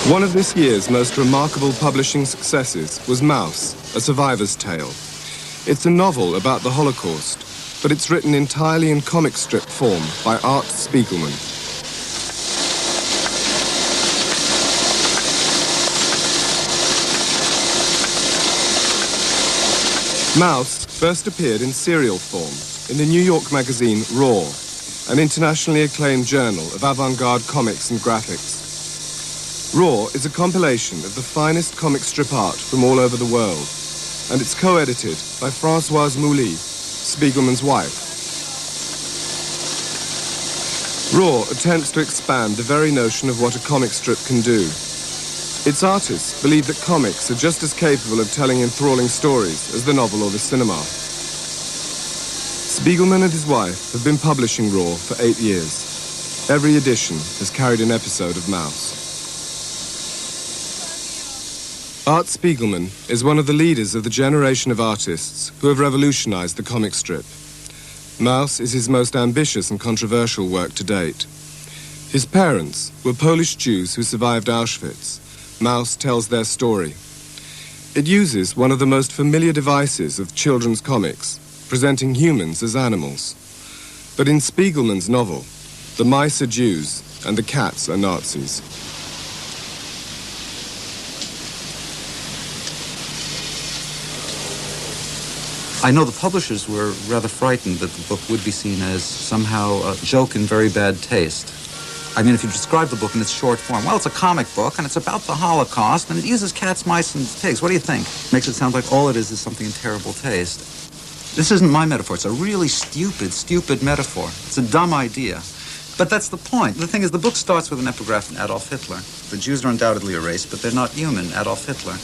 One of this year's most remarkable publishing successes was Mouse, A Survivor's Tale. It's a novel about the Holocaust, but it's written entirely in comic strip form by Art Spiegelman. Mouse first appeared in serial form in the New York magazine Raw, an internationally acclaimed journal of avant-garde comics and graphics. Raw is a compilation of the finest comic strip art from all over the world, and it's co-edited by Françoise Mouly, Spiegelman's wife. Raw attempts to expand the very notion of what a comic strip can do. Its artists believe that comics are just as capable of telling enthralling stories as the novel or the cinema. Spiegelman and his wife have been publishing Raw for 8 years. Every edition has carried an episode of Mouse. Art Spiegelman is one of the leaders of the generation of artists who have revolutionized the comic strip. Mouse is his most ambitious and controversial work to date. His parents were Polish Jews who survived Auschwitz. Mouse tells their story. It uses one of the most familiar devices of children's comics, presenting humans as animals. But in Spiegelman's novel, the mice are Jews and the cats are Nazis. I know the publishers were rather frightened that the book would be seen as somehow a joke in very bad taste. I mean, if you describe the book in its short form, well, it's a comic book, and it's about the Holocaust, and it uses cats, mice, and pigs. What do you think? Makes it sound like all it is something in terrible taste. This isn't my metaphor. It's a really stupid metaphor. It's a dumb idea. But that's the point. The thing is, the book starts with an epigraph from Adolf Hitler. The Jews are undoubtedly a race, but they're not human, Adolf Hitler.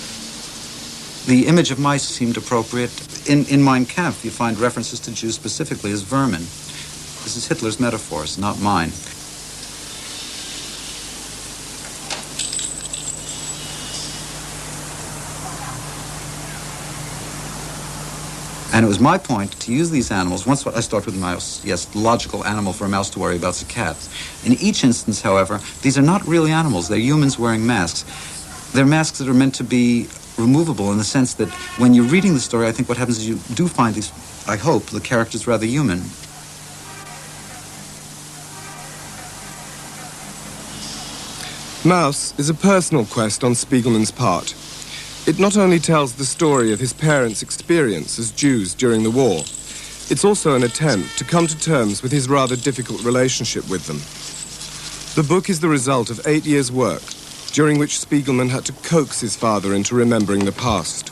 The image of mice seemed appropriate. In Mein Kampf, you find references to Jews specifically as vermin. This is Hitler's metaphors, not mine. And it was my point to use these animals. Once I start with a mouse, yes, the logical animal for a mouse to worry about is a cat. In each instance, however, these are not really animals. They're humans wearing masks. They're masks that are meant to be removable in the sense that when you're reading the story, I think what happens is you do find these, I hope, the characters rather human. Mouse is a personal quest on Spiegelman's part. It not only tells the story of his parents' experience as Jews during the war, it's also an attempt to come to terms with his rather difficult relationship with them. The book is the result of 8 years' work, during which Spiegelman had to coax his father into remembering the past.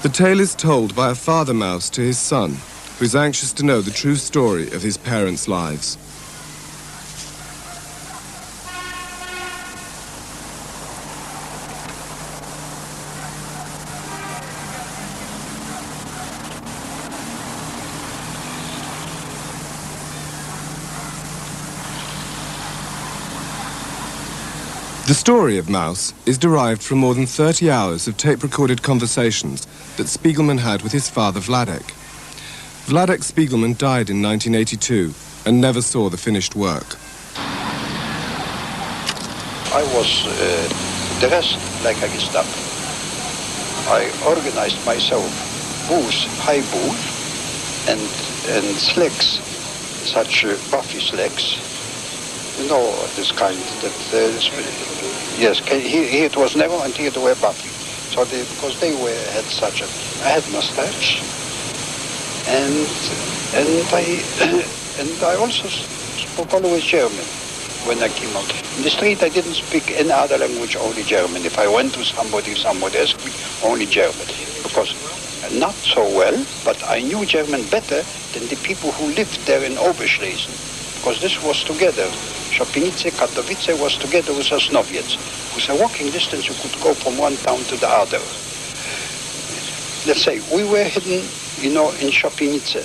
The tale is told by a father mouse to his son, who's anxious to know the true story of his parents' lives. The story of Mouse is derived from more than 30 hours of tape-recorded conversations that Spiegelman had with his father, Vladek. Vladek Spiegelman died in 1982 and never saw the finished work. I was dressed like a Gestapo. I organized myself boots, high boots, and slacks, such puffy slacks. You know, this kind that, yes, here it was narrow and here it were puffy. So because they had such I had mustache, and I also spoke always German when I came out. In the street I didn't speak any other language, only German. If I went to somebody asked me, only German. Because not so well, but I knew German better than the people who lived there in Oberschlesien. Because this was together. Chopinice, Katowice was together with Sosnowiec. With a walking distance, you could go from one town to the other. Let's say, we were hidden, you know, in Chopinice.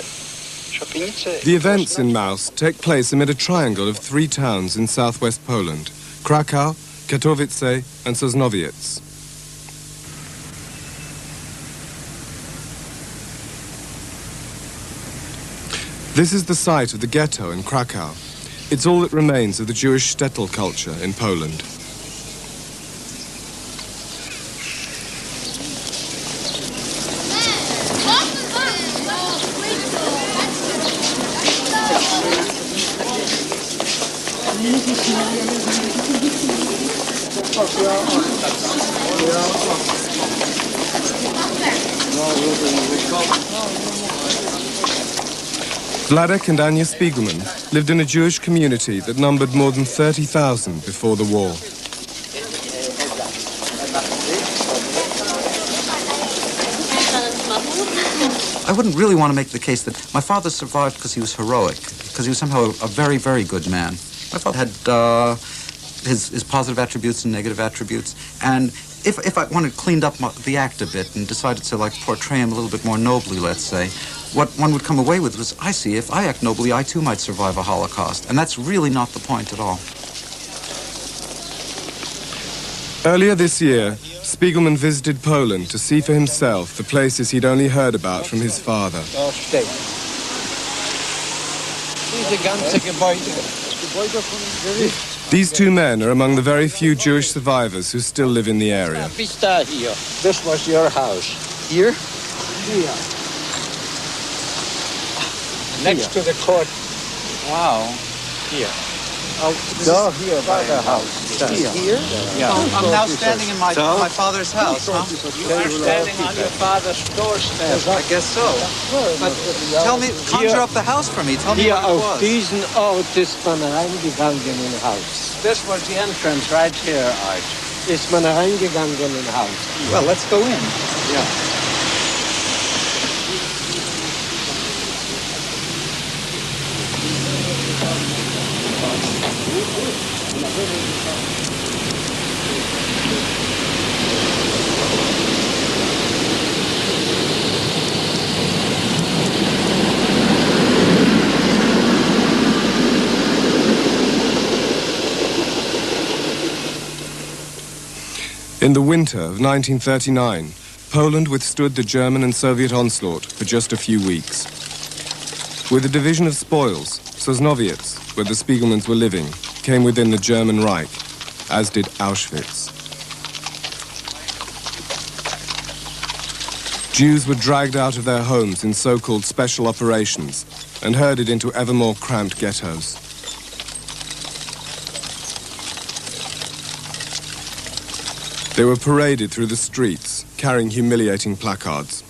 The events in Mouse take place amid a triangle of 3 towns in southwest Poland: Krakow, Katowice, and Sosnowiec. This is the site of the ghetto in Krakow. It's all that remains of the Jewish shtetl culture in Poland. Vladek and Anya Spiegelman lived in a Jewish community that numbered more than 30,000 before the war. I wouldn't really want to make the case that my father survived because he was heroic, because he was somehow a very, very good man. My father had his positive attributes and negative attributes, and if I wanted cleaned up the act a bit and decided to like portray him a little bit more nobly, let's say, what one would come away with was, I see, if I act nobly, I too might survive a Holocaust. And that's really not the point at all. Earlier this year, Spiegelman visited Poland to see for himself the places he'd only heard about from his father. These two men are among the very few Jewish survivors who still live in the area. This was your house. Here? Here. Next to the court. Wow. Here. Here by the house. Here? Yeah. I'm now standing in my father's house, huh? You are standing on your father's doorstep. I guess so. But tell me, conjure up the house for me. Tell me Hier what it auf was. diesen Ort ist man reingegangen in Haus. This was the entrance right here, Art. Ist man reingegangen in Haus. Well, let's go in. Yeah. In the winter of 1939, Poland withstood the German and Soviet onslaught for just a few weeks. With a division of spoils, Sosnowiec, where the Spiegelmans were living, came within the German Reich, as did Auschwitz. Jews were dragged out of their homes in so-called special operations and herded into ever more cramped ghettos. They were paraded through the streets, carrying humiliating placards.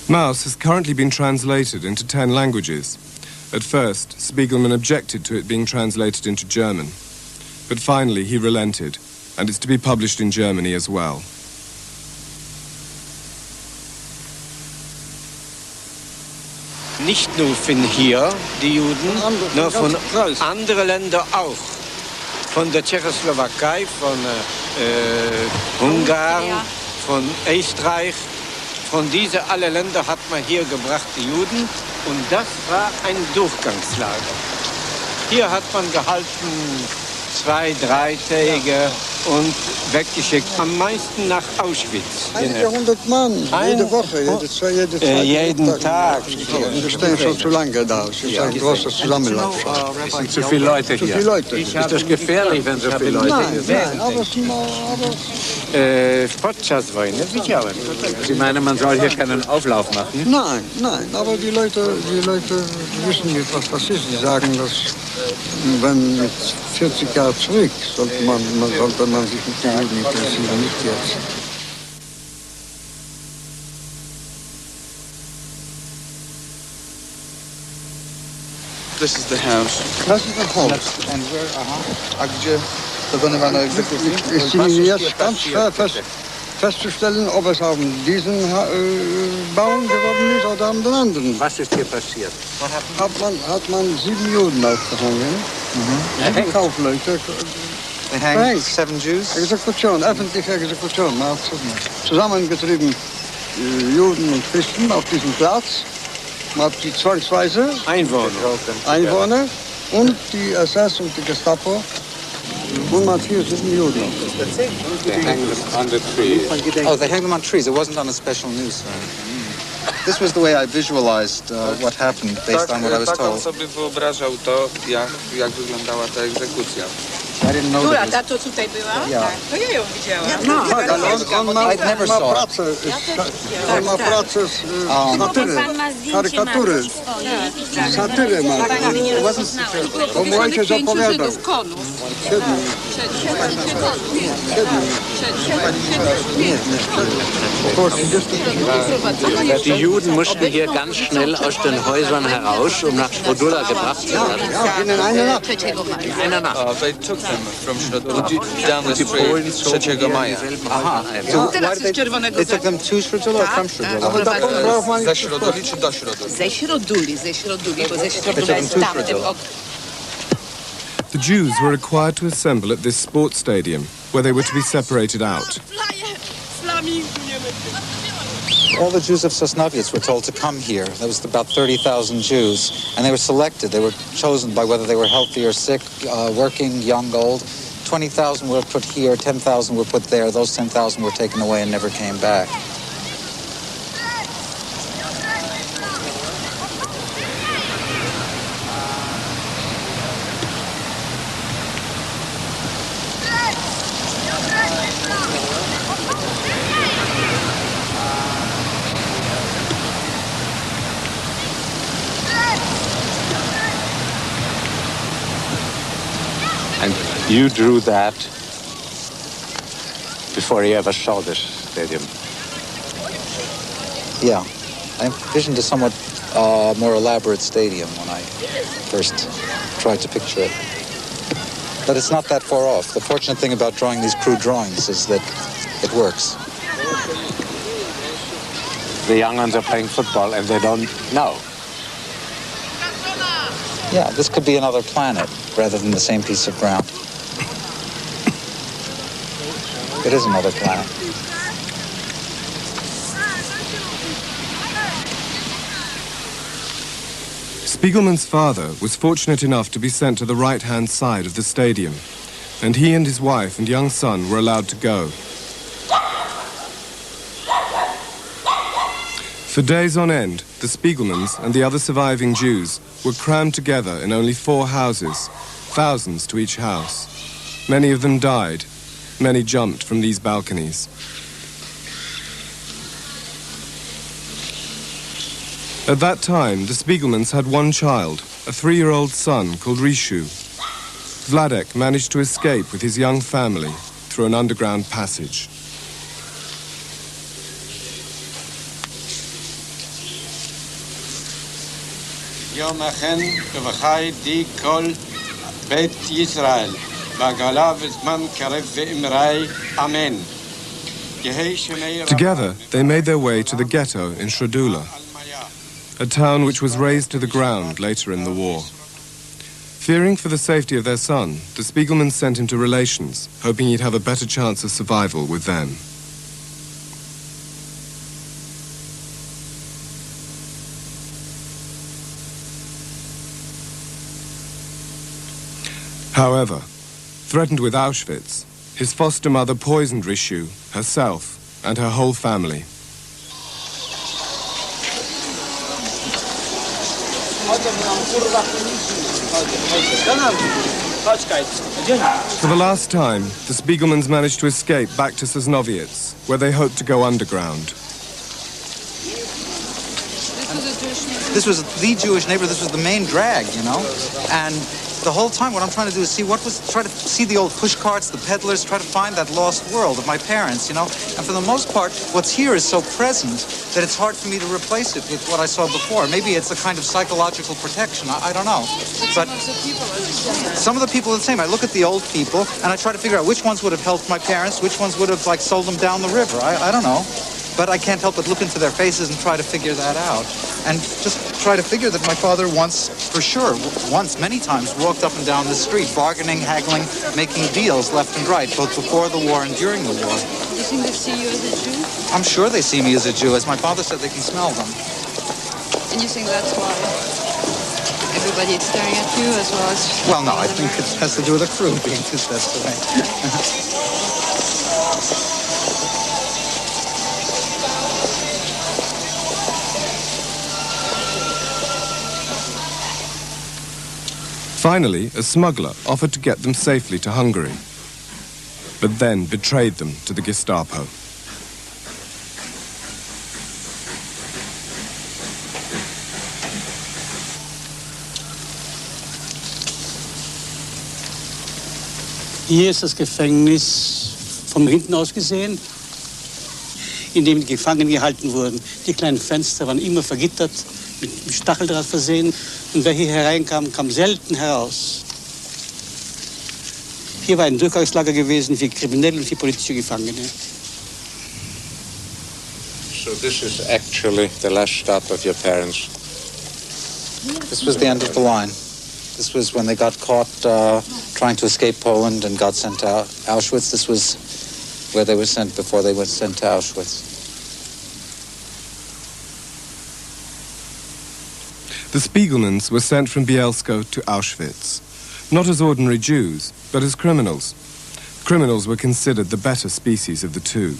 Maus has currently been translated into 10 languages. At first, Spiegelman objected to it being translated into German, but finally he relented, and it's to be published in Germany as well. Nicht nur von hier, die Juden, nur von anderen Ländern auch. Von der Tschechoslowakei, von Ungarn, von Österreich. Von diesen alle Länder hat man hier gebracht, die Juden. Und das war ein Durchgangslager. Hier hat man gehalten 2, 3 Tage und weggeschickt. Am meisten nach Auschwitz. Einige 100 Mann, jede Woche, jede Tag. Jeden Tag. Wir stehen schon zu lange da. Es ist ein großes Zusammenlauf. Es sind zu viele Leute Zu hier. viele Leute. Ist das gefährlich, wenn so viele Leute hier sind? Nein, aber Podczas wojny widziałem. Sie meinen, man soll hier keinen Auflauf machen? nein, aber die Leute wissen nicht, was ist. Sie sagen, dass wenn mit 40 Jahren zurück, sollte man sich mit den Juden interessieren, nicht jetzt. This is the house. Das ist das Haus. And where, A gdzie dokonywano egzekucji? Ist Ihnen jetzt ganz festzustellen, ob es auf diesen Baum geworden ist oder an den anderen. Was ist hier passiert? Hat man 7 Juden aufgehangen. 7 Kaufleute. They hanged 7 Jews? Exekution, öffentliche Exekution. Man hat zusammengetrieben Juden und Christen auf diesem Platz. Man hat die zwangsweise Einwohner und die SS und die Gestapo. Und man hat hier 7 Juden. They hang them on the trees. Oh, they hang them on trees. It wasn't on a special news. This was the way I visualized what happened based on what I was Tak on told. sobie wyobrażał to, jak wyglądała ta egzekucja. I didn't know Która, that. ta, co tutaj była? Ja. Tak, to ja ją widziałam. Tak, ale on ma, never ma saw it. pracę, on ma pracę z satyry, karykatury. Satyrę ma. Bo mój ojciec opowiadał. Die Juden mussten hier ganz schnell aus den Häusern heraus, um nach Strodula gebracht zu werden. Ja, in einer Nacht. In einer Nacht. They took them from Strodula down the street 3 Maja. Aha. Teraz jest czerwonego They took them to Strodula or from Strodula? Ale tak brał pani Ze Środuli czy do Środuli? Ze Środuli, bo ze Środula jest tamtym oknem. The Jews were required to assemble at this sports stadium, where they were to be separated out. All the Jews of Sosnowiec were told to come here. There was about 30,000 Jews, and they were selected. They were chosen by whether they were healthy or sick, working, young, old. 20,000 were put here, 10,000 were put there. Those 10,000 were taken away and never came back. And you drew that before you ever saw this stadium. Yeah, I envisioned a somewhat more elaborate stadium when I first tried to picture it. But it's not that far off. The fortunate thing about drawing these crude drawings is that it works. The young ones are playing football and they don't know. Yeah, this could be another planet rather than the same piece of ground. It is another planet. Spiegelman's father was fortunate enough to be sent to the right-hand side of the stadium, and he and his wife and young son were allowed to go. For days on end, the Spiegelmans and the other surviving Jews were crammed together in only 4 houses, thousands to each house. Many of them died. Many jumped from these balconies. At that time, the Spiegelmans had one child, a 3-year-old son called Rishu. Vladek managed to escape with his young family through an underground passage. יום אכן ובחי די כל בית ישראל, והגלה וזמן קרב ואמרי אמן. Together, they made their way to the ghetto in Strodula, a town which was razed to the ground later in the war. Fearing for the safety of their son, the Spiegelmans sent him to relations, hoping he'd have a better chance of survival with them. However, threatened with Auschwitz, his foster mother poisoned Rishu, herself, and her whole family. For the last time, the Spiegelmans managed to escape back to Sosnowiec, where they hoped to go underground. This was the Jewish neighbor. This was the main drag, you know, and the whole time what I'm trying to do is try to see the old push carts, the peddlers, try to find that lost world of my parents, you know. And for the most part, what's here is so present that it's hard for me to replace it with what I saw before. Maybe it's a kind of psychological protection. I don't know. But some of the people are the same. I look at the old people and I try to figure out which ones would have helped my parents, which ones would have like sold them down the river. I don't know. But I can't help but look into their faces and try to figure that out. And just try to figure that my father once, many times, walked up and down the street, bargaining, haggling, making deals left and right, both before the war and during the war. Do you think they see you as a Jew? I'm sure they see me as a Jew. As my father said, they can smell them. And you think that's why everybody is staring at you as well as... Well, no, I think it has to do with the crew being possessed away. Finally, a smuggler offered to get them safely to Hungary, but then betrayed them to the Gestapo. Hier ist das Gefängnis von hinten aus gesehen, in dem die Gefangenen gehalten wurden. Die kleinen Fenster waren immer vergittert, mit Stacheldraht versehen. Und wer hier hereinkam, kam selten heraus. Hier war ein Durchgangslager gewesen für Kriminelle und für politische Gefangene. So this is actually the last stop of your parents. This was the end of the line. This was when they got caught trying to escape Poland and got sent to Auschwitz. This was where they were sent before they were sent to Auschwitz. The Spiegelmans were sent from Bielsko to Auschwitz, not as ordinary Jews, but as criminals. Criminals were considered the better species of the two.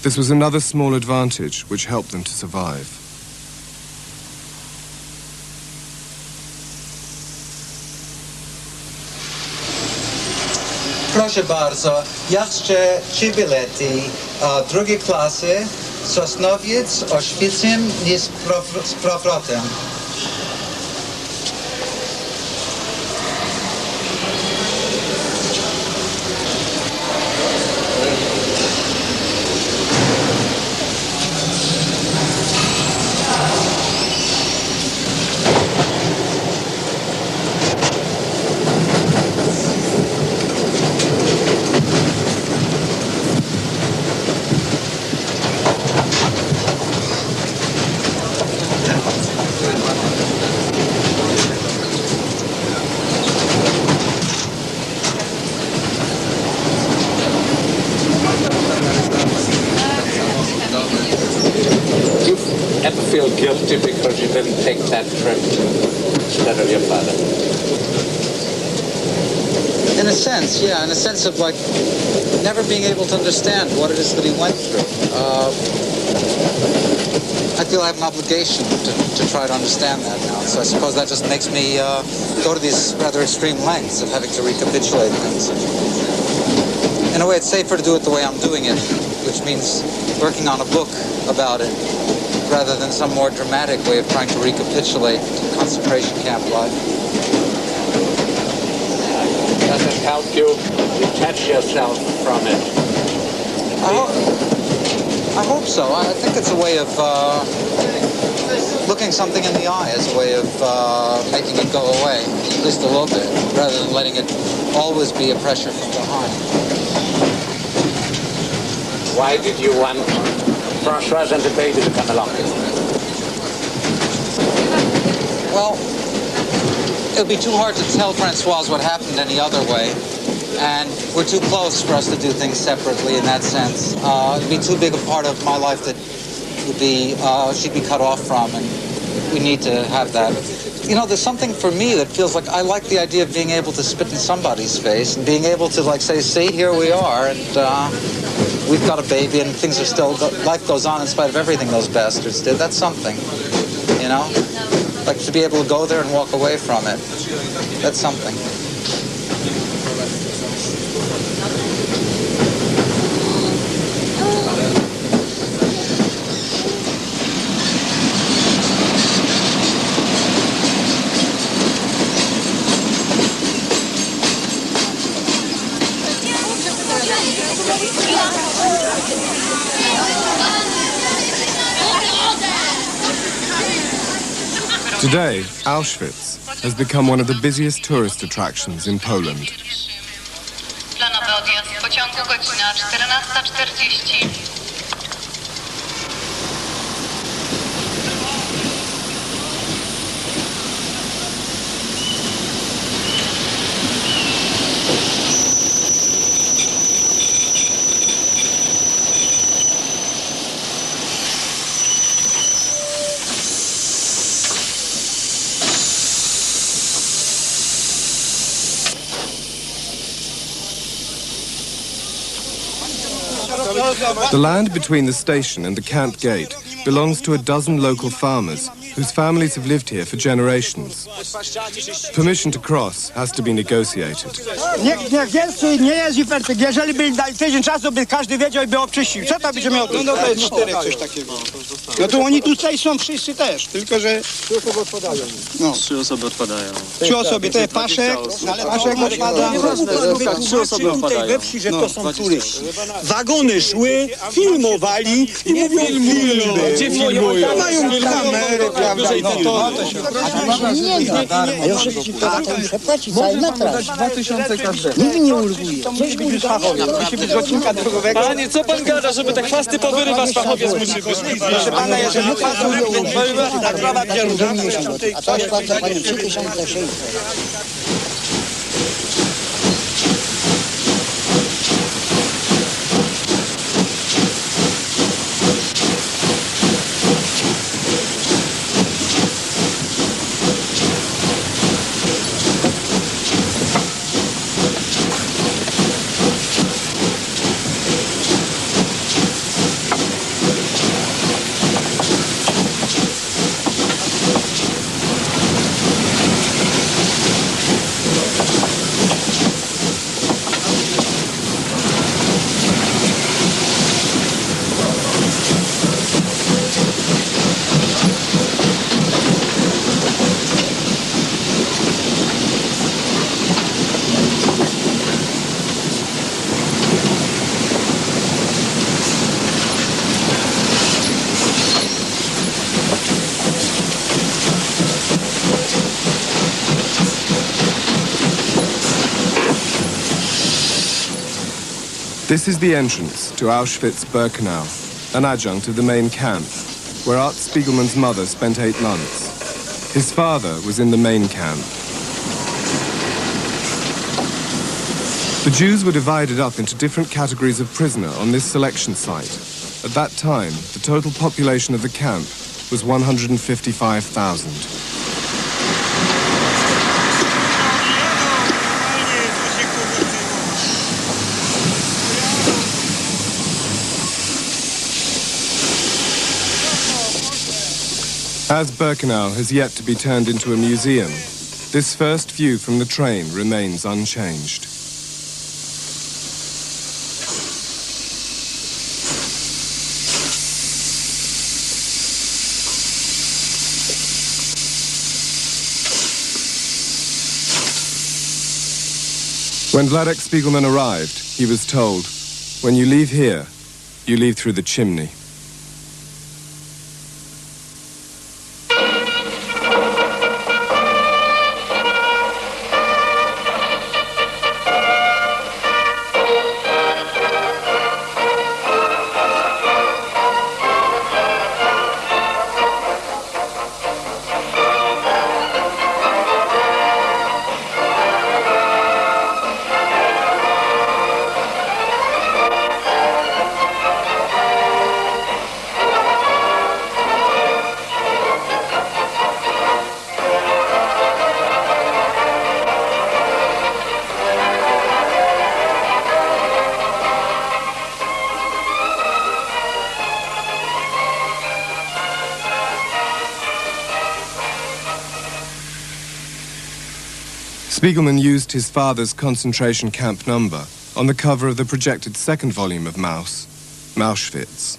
This was another small advantage which helped them to survive. Proszę bardzo, jeszcze 3 bilety drugiej klasy, Sosnowiec, Oświęcim i z powrotem. Ever feel guilty because you didn't take that trip instead of your father? In a sense, yeah, in a sense of like never being able to understand what it is that he went through. I feel I have an obligation to try to understand that now. So I suppose that just makes me go to these rather extreme lengths of having to recapitulate things. In a way, it's safer to do it the way I'm doing it, which means working on a book about it, rather than some more dramatic way of trying to recapitulate concentration camp life. Does it help you detach yourself from it? I hope so. I think it's a way of looking something in the eye as a way of making it go away, at least a little bit, rather than letting it always be a pressure from behind. Why did you want Françoise and the baby to come along? Well, it would be too hard to tell Françoise what happened any other way, and we're too close for us to do things separately in that sense. It would be too big a part of my life that would be she'd be cut off from, and we need to have that. You know, there's something for me that feels like I like the idea of being able to spit in somebody's face and being able to like say, see, here we are, and we've got a baby and things are still, life goes on in spite of everything those bastards did. That's something, you know? Like to be able to go there and walk away from it. That's something. Today, Auschwitz has become one of the busiest tourist attractions in Poland. Planowy odjazd pociągu godzina 14:40. The land between the station and the camp gate belongs to a dozen local farmers whose families have lived here for generations. Permission to cross has to be negotiated. Niech więcej nie jest i fertyk. Jeżeli by dali tydzień czasu, by każdy wiedział i by obczyścił. Co to będzie miało? No to jest 4, coś takiego. No to oni tutaj są wszyscy też, tylko że... 3 osoby odpadają. No. 3 osoby odpadają. 3 osoby, to jest Paszek, ale Paszek odpada. 3 osoby odpadają. We wsi, że to są turyści. Wagony szły, filmowali i mówią filmy. Gdzie filmują? Mają kamery, prawda? A już muszę płacić cały metraż. 2000 każdego. Nikt nie ulguje. Musi być fachowiec, musi być z odcinka drogowego. Panie, co pan gada, żeby te chwasty powyrywać, fachowiec musi być. Proszę pana, jeżeli pasuje, A to jest płacę pani 3600. This is the entrance to Auschwitz-Birkenau, an adjunct of the main camp, where Art Spiegelman's mother spent 8 months. His father was in the main camp. The Jews were divided up into different categories of prisoner on this selection site. At that time, the total population of the camp was 155,000. As Birkenau has yet to be turned into a museum, this first view from the train remains unchanged. When Vladek Spiegelman arrived, he was told, "When you leave here, you leave through the chimney." Spiegelman used his father's concentration camp number on the cover of the projected second volume of Maus, Auschwitz.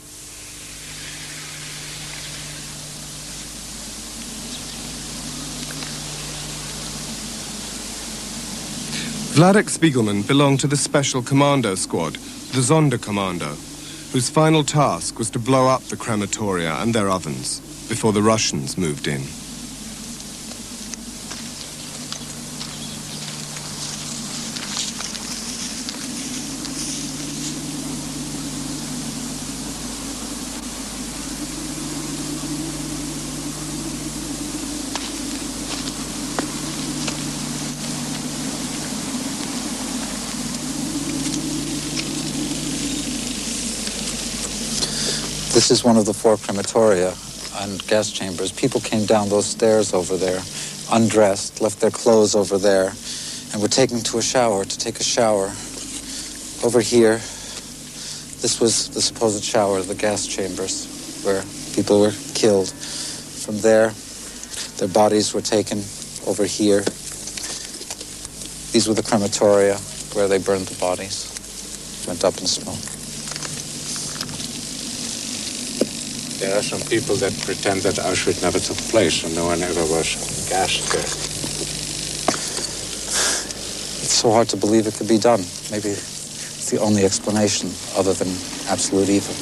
Vladek Spiegelman belonged to the Special Commando Squad, the Sonderkommando, whose final task was to blow up the crematoria and their ovens before the Russians moved in. This is one of the 4 crematoria and gas chambers. People came down those stairs over there, undressed, left their clothes over there, and were taken to a shower, to take a shower. Over here, this was the supposed shower of the gas chambers, where people were killed from there, their bodies were taken over here. These were the crematoria where they burned the bodies. Went up in smoke. There are some people that pretend that Auschwitz never took place and no one ever was gassed there. It's so hard to believe it could be done. Maybe it's the only explanation other than absolute evil.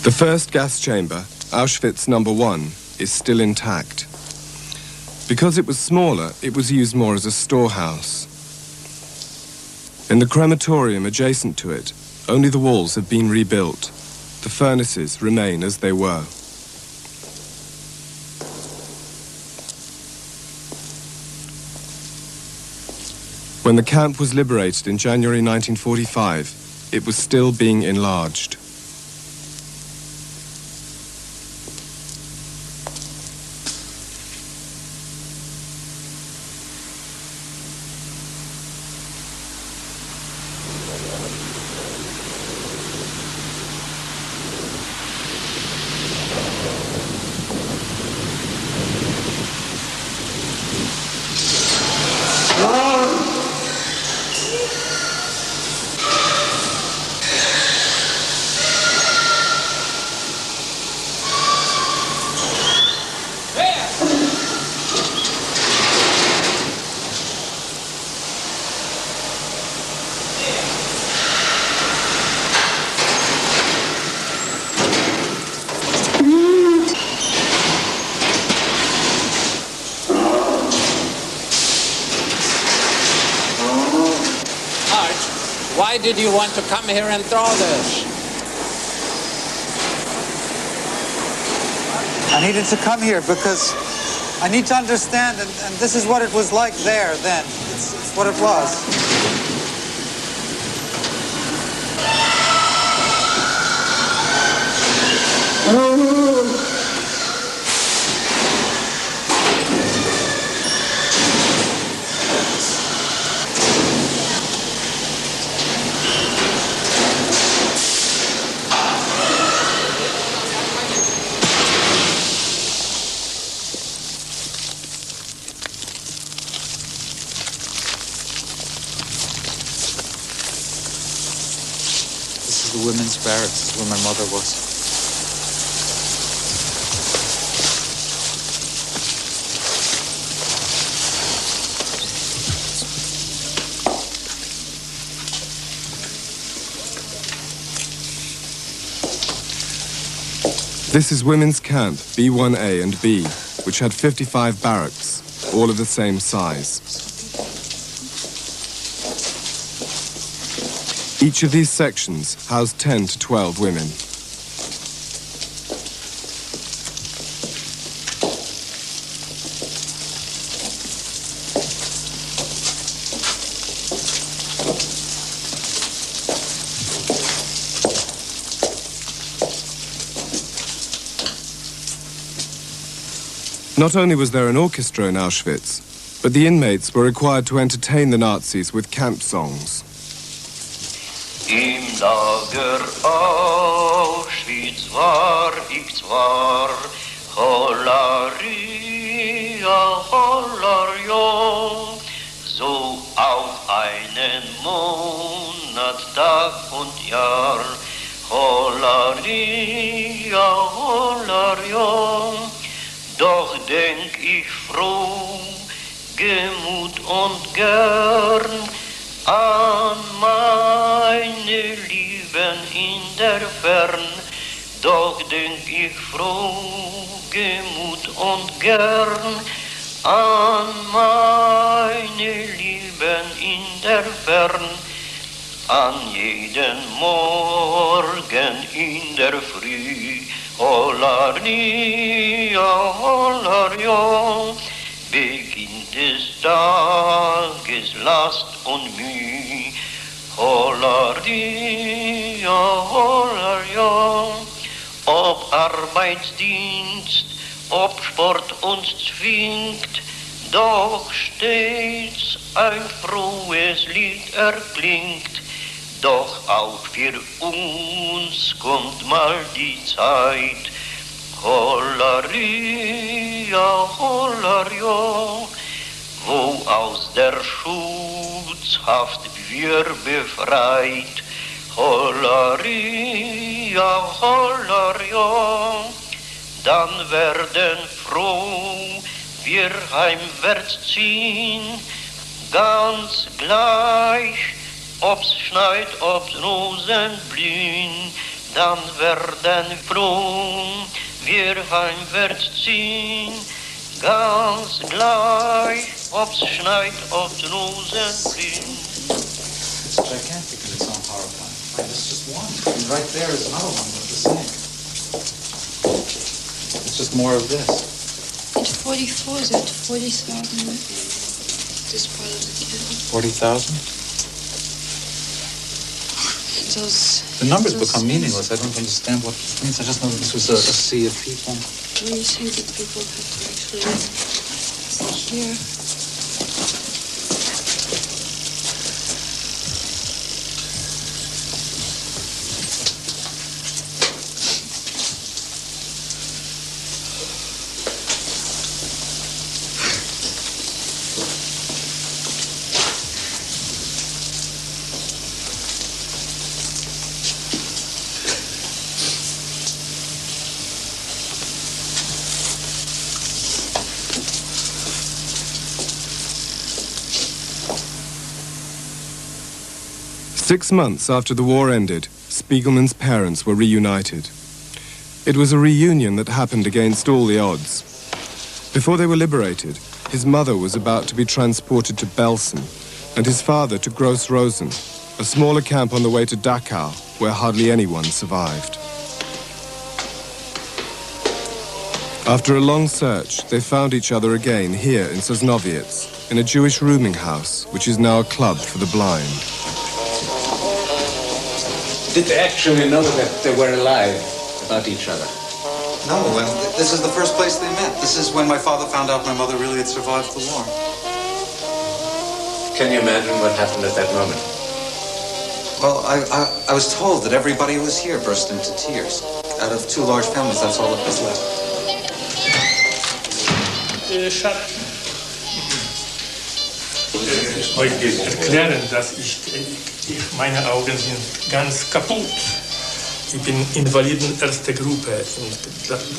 The first gas chamber, Auschwitz No. 1, is still intact. Because it was smaller, it was used more as a storehouse. In the crematorium adjacent to it, only the walls have been rebuilt. The furnaces remain as they were. When the camp was liberated in January 1945, it was still being enlarged. Why did you want to come here and draw this? I needed to come here because I need to understand, and this is what it was like there then. It's what it was. The women's barracks, where my mother was. This is women's camp B1A and B, which had 55 barracks, all of the same size. Each of these sections housed 10 to 12 women. Not only was there an orchestra in Auschwitz, but the inmates were required to entertain the Nazis with camp songs. Im Lager Auschwitz war ich zwar, Hollaria, Hollario, so auf einen Monat, Tag und Jahr. Hollaria, hollaria, doch denk ich froh, Gemut und gern an meine Lieben in der Fern. Doch denk ich froh, Gemut und gern an meine Lieben in der Fern. An jeden Morgen in der Früh, hollaria, hollaria, beginnt des Tages Last und Mühe. Hollaria, hollaria, ob Arbeitsdienst, ob Sport uns zwingt, doch stets ein frohes Lied erklingt. Doch auch für uns kommt mal die Zeit. Hollaria, hollaria, wo aus der Schutzhaft wir befreit. Hollaria, hollaria, dann werden froh wir heimwärts ziehen, ganz gleich, ob's schneit, ob's Rosen blühen, dann werden froh wir heimwärts ziehen, ganz gleich, ob's schneit, ob's Rosen blühen. It's gigantic in its own power plant. Right, it's just one. And right there is another one with the same. It's just more of this. In 44, they had 40,000 this part of the camp. 40,000? The numbers become meaningless. I don't understand what it means. I just know this was a sea of people. When you think that people have to actually hear. Six months after the war ended, Spiegelman's parents were reunited. It was a reunion that happened against all the odds. Before they were liberated, his mother was about to be transported to Belsen and his father to Gross Rosen, a smaller camp on the way to Dachau, where hardly anyone survived. After a long search, they found each other again here in Sosnowiec, in a Jewish rooming house, which is now a club for the blind. Did they actually know that they were alive about each other? No, and this is the first place they met. This is when my father found out my mother really had survived the war. Can you imagine what happened at that moment? Well, I was told that everybody who was here burst into tears. Out of two large families, that's all that was left. Euch erklären, dass meine Augen sind ganz kaputt. Ich bin Invaliden erster Gruppe und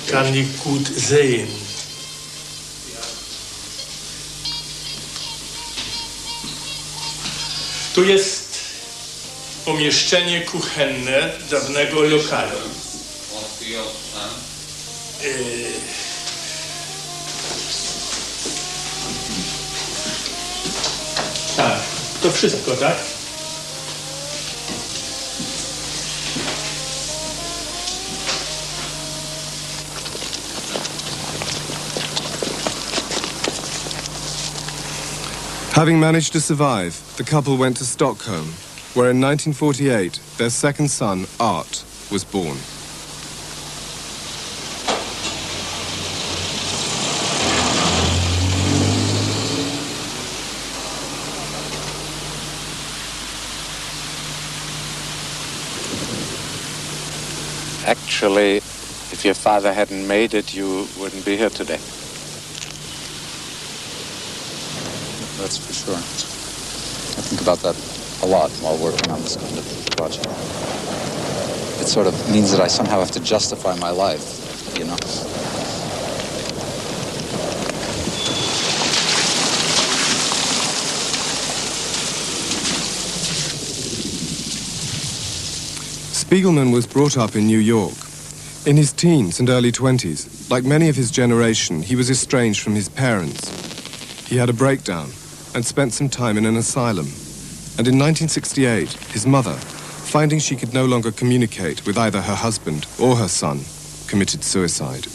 kann nicht gut sehen. Tu jest pomieszczenie kuchenne dawnego lokalu. Tak, to wszystko, tak? Having managed to survive, the couple went to Stockholm, where in 1948 their second son, Art, was born. Actually, if your father hadn't made it, you wouldn't be here today. That's for sure. I think about that a lot while working on this kind of project. It sort of means that I somehow have to justify my life, you know? Spiegelman was brought up in New York. In his teens and early 20s, like many of his generation, he was estranged from his parents. He had a breakdown and spent some time in an asylum. And in 1968, his mother, finding she could no longer communicate with either her husband or her son, committed suicide.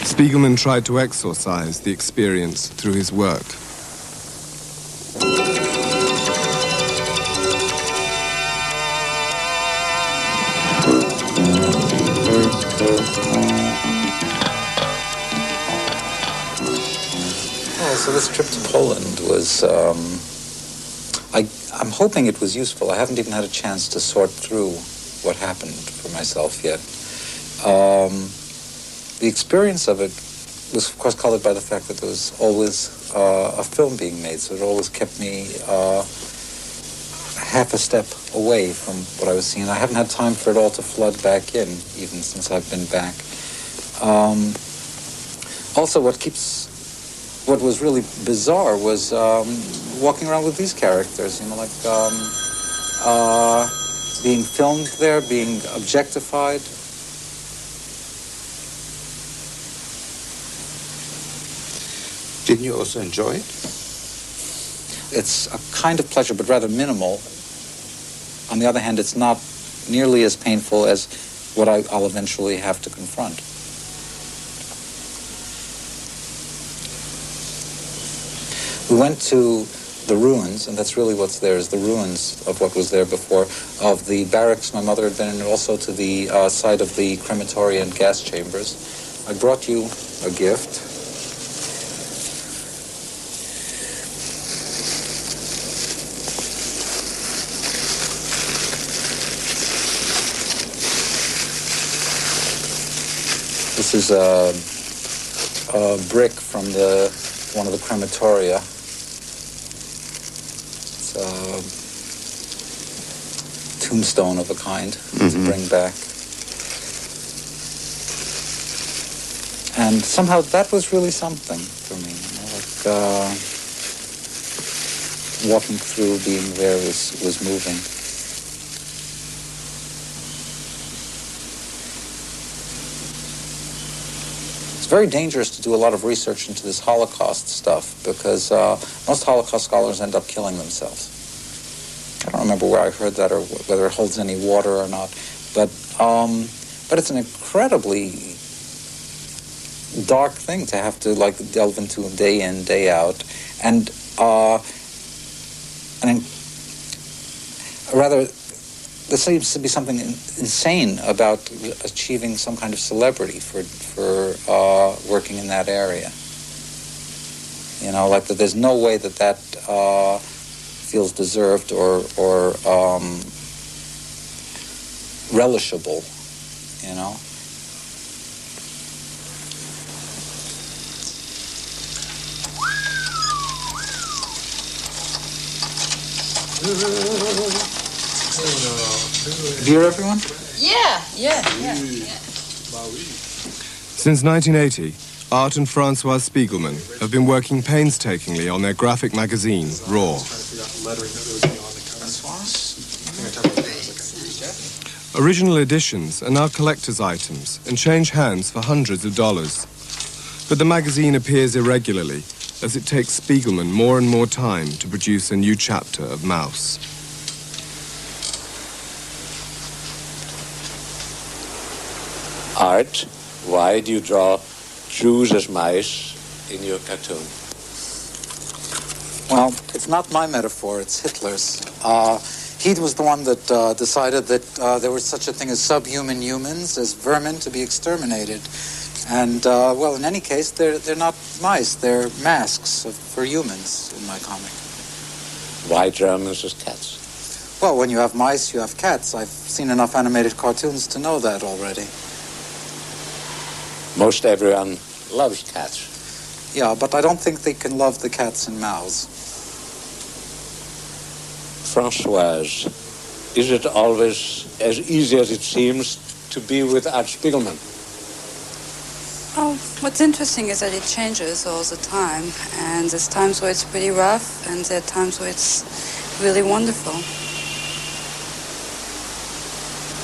Spiegelman tried to exorcise the experience through his work. So this trip to Poland was, I'm hoping it was useful. I haven't even had a chance to sort through what happened for myself yet. The experience of it was, of course, colored by the fact that there was always a film being made, so it always kept me half a step away from what I was seeing. I haven't had time for it all to flood back in, even since I've been back. Also, what was really bizarre was walking around with these characters, you know, like being filmed there, being objectified. Didn't you also enjoy it? It's a kind of pleasure, but rather minimal. On the other hand, it's not nearly as painful as what I'll eventually have to confront. We went to the ruins, and that's really what's there, is the ruins of what was there before, of the barracks my mother had been in, and also to the site of the crematory and gas chambers. I brought you a gift. This is a brick from one of the crematoria. It's a tombstone of a kind to bring back. And somehow that was really something for me. You know, like walking through, being there was moving. Very dangerous to do a lot of research into this Holocaust stuff because most Holocaust scholars end up killing themselves. I don't remember where I heard that or whether it holds any water or not, but it's an incredibly dark thing to have to like delve into day in, day out, and rather. There seems to be something insane about achieving some kind of celebrity for working in that area. You know, like that there's no way that feels deserved or relishable, you know. Beer, everyone? Yeah. Since 1980, Art and Francois Spiegelman have been working painstakingly on their graphic magazine, Raw. Original editions are now collector's items and change hands for hundreds of dollars. But the magazine appears irregularly, as it takes Spiegelman more and more time to produce a new chapter of Maus. Art, why do you draw Jews as mice in your cartoon? Well, it's not my metaphor, it's Hitler's. He was the one that decided that there was such a thing as subhuman humans, as vermin to be exterminated. And, well, in any case, they're not mice, they're masks for humans in my comic. Why Germans as cats? Well, when you have mice, you have cats. I've seen enough animated cartoons to know that already. Most everyone loves cats. Yeah, but I don't think they can love the cats and mouse. Françoise, is it always as easy as it seems to be with Art Spiegelman? Oh, what's interesting is that it changes all the time, and there's times where it's pretty rough, and there are times where it's really wonderful.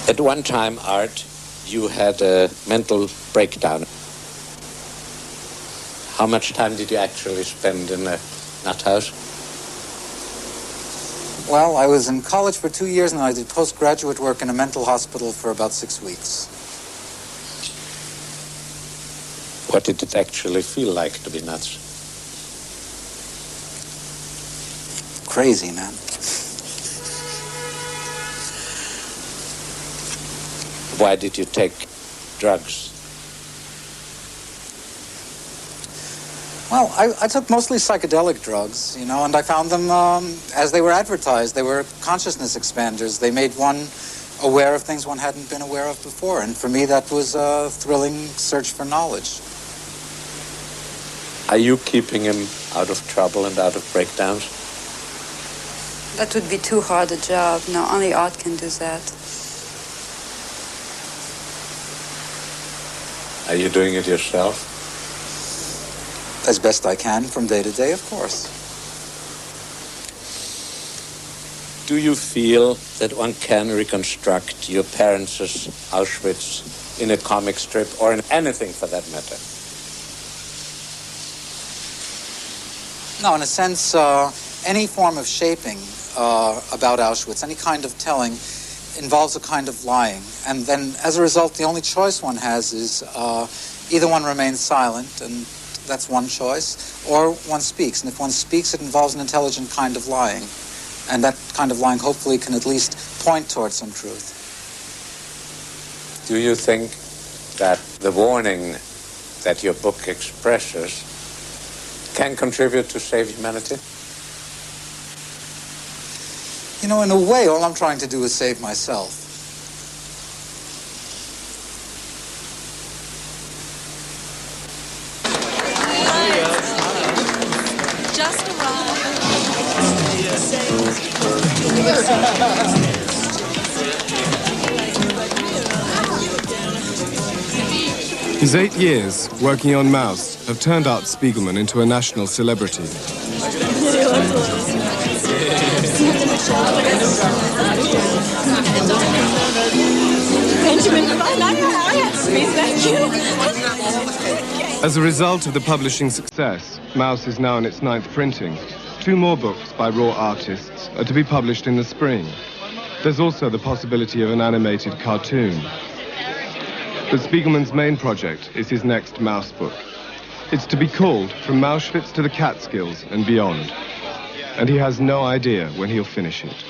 At one time, Art, you had a mental breakdown. How much time did you actually spend in a nut house? Well, I was in college for 2 years, and I did postgraduate work in a mental hospital for about 6 weeks. What did it actually feel like to be nuts? Crazy, man. Why did you take drugs? Well, I took mostly psychedelic drugs, and I found them as they were advertised. They were consciousness expanders. They made one aware of things one hadn't been aware of before. And for me, that was a thrilling search for knowledge. Are you keeping him out of trouble and out of breakdowns? That would be too hard a job. No, only Art can do that. Are you doing it yourself? As best I can from day to day, of course. Do you feel that one can reconstruct your parents' Auschwitz in a comic strip or in anything for that matter? No, in a sense, any form of shaping about Auschwitz, any kind of telling, involves a kind of lying. And then, as a result, the only choice one has is either one remains silent, and that's one choice, or one speaks. And if one speaks, it involves an intelligent kind of lying. And that kind of lying hopefully can at least point towards some truth. Do you think that the warning that your book expresses can contribute to save humanity? In a way, all I'm trying to do is save myself. Just His 8 years working on Maus have turned Art Spiegelman into a national celebrity. As a result of the publishing success, Maus is now in its 9th printing. 2 more books by raw artists are to be published in the spring. There's also the possibility of an animated cartoon. But Spiegelman's main project is his next Maus book. It's to be called From Auschwitz to the Catskills and Beyond. And he has no idea when he'll finish it.